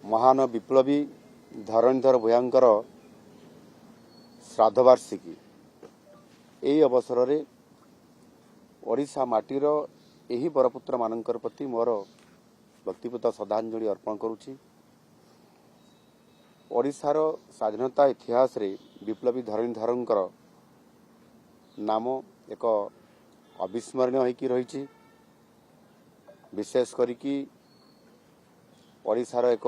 महान विप्लवी धरणीधर भूयांकर श्राद्धवार्षिकी यही अवसर में ओडिशा माटीर यही बरपुत्र मानकर प्रति मोर व्यक्तिगत श्रद्धांजलि अर्पण करुछि। ओडिशार स्वाधीनता इतिहास रे विप्लवी धरणीधरंकर नाम एक अविस्मरणीय होइकी रहिछि। विशेष करिकी ओडिशार एक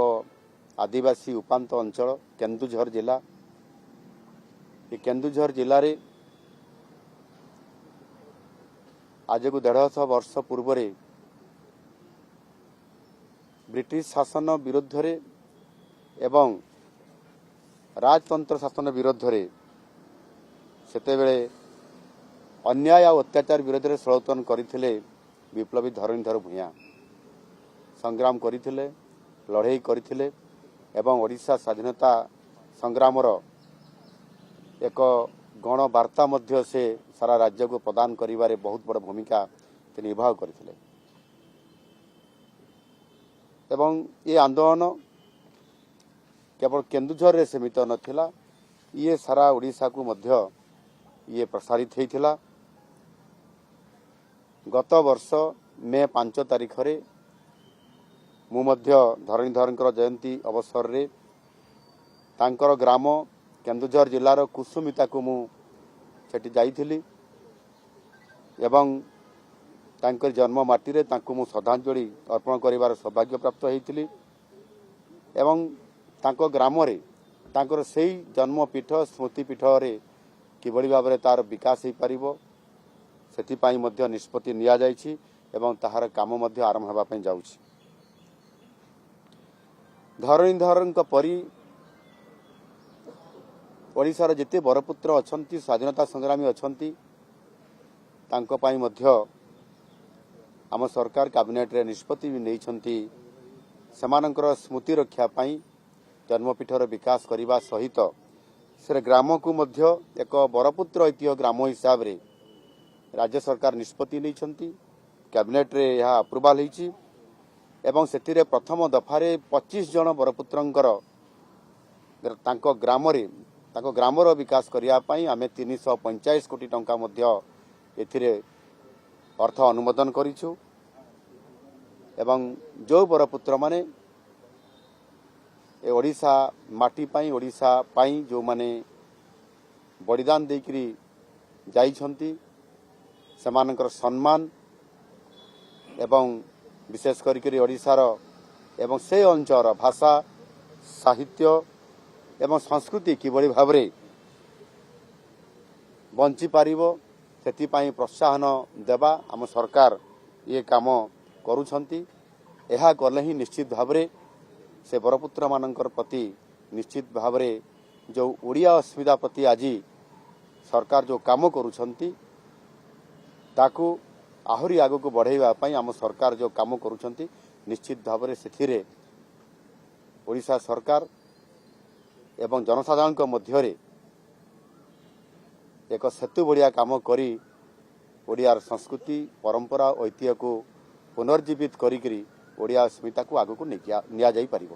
आदिवासी उपांत अंचल केन्दुझर जिला, ये केन्दुझर जिले रे आज को 150 वर्ष पूर्व ब्रिटिश शासन विरुद्ध रे एवं राजतंत्र शासन विरुद्ध रे सेतेबेले अन्याय और अत्याचार विरोध में षड़यंत्र करथिले विप्लवी धरणीधर भूया संग्राम करथिले, लड़ाई करथिले एवं ओडिशा स्वाधीनता संग्रामर एक गण वार्ता मध्य से सारा राज्य को प्रदान करिवारे बहुत बड़ भूमिका निर्वाह करथिले। एवं ये आंदोलन केवल केन्दुझर रे सीमित नथिला, ये सारा ओडिशा को मध्य ये प्रसारित होइथिला। गत वर्ष मे 5 तारिख रे मु मध्य धरणीधरंकर जयंती अवसर रे तांकर ग्राम केन्दुझर जिलार कुसुमिता को मु सेठी जाइथिली एवं तांकर जन्म माटी रे तांको मु श्रद्धांजलि अर्पण करिवार सौभाग्य प्राप्त होइथिली एवं तांको ग्राम रे तांकर सेही जन्मपीठ स्मृतिपीठ रे किभଳି भाबरे तार विकास हो पारिबो सेथिपाई मध्य निष्पत्ति निया जाइछि एवं ताहार काम मध्य आरंभ हेबा पई जाउछि। धरणीधरंक परी ओडिशार जेते बरपुत्र अछंती, स्वाधीनता संग्रामी अछंती, तांको पाई मध्य आम सरकार कैबिनेट रे निष्पत्ति भी नैछंती सेमानकर स्मृति रक्षा पाई जन्मपीठर विकास करने सहित से ग्राम को मध्य एक बरपुत्र ऐतिह्य ग्राम हिसाब रे राज्य सरकार निष्पत्ति नैछंती, कैबिनेट रे यह अप्रूवाल होइछि एवं सेतिरे प्रथम दफारे 25 जन बरपुत्रंकर तांको ग्रामर विकास करिया पाई आमे 345 कोटी टंका मध्य एथिरे अर्थ अनुमोदन करिछु एवं जो बरपुत्र माने ए ओडिशा माटी पाई ओडिशा पाई जो माने बलिदान देकरी जाइछंती सेमानकर सम्मान एवं विशेष करिकरी ओडिशार एवं से अंचल भाषा साहित्य एवं संस्कृति किभଳି भाबरे बंची पारिबो सेतिपाई प्रोत्साहन देवा आम सरकार ये काम करुछंती। एहा कले ही निश्चित भाबरे से बरपुत्र मानकर प्रति निश्चित भाबरे जो ओडिया अस्मिता प्रति आज सरकार जो काम करुछंती ताकू आहुरी आगो को बढ़ाइबा पई आम सरकार जो काम करुछंती निश्चित भाबरे सेथिरे ओडिशा सरकार एवं जनसाधारण मध्य एक सेतु बढ़िया काम करी ओडियार संस्कृति परंपरा ऐतिह्य को पुनर्जीवित करी ओडिया अस्मिता को आगो को निया जाई पारिबो।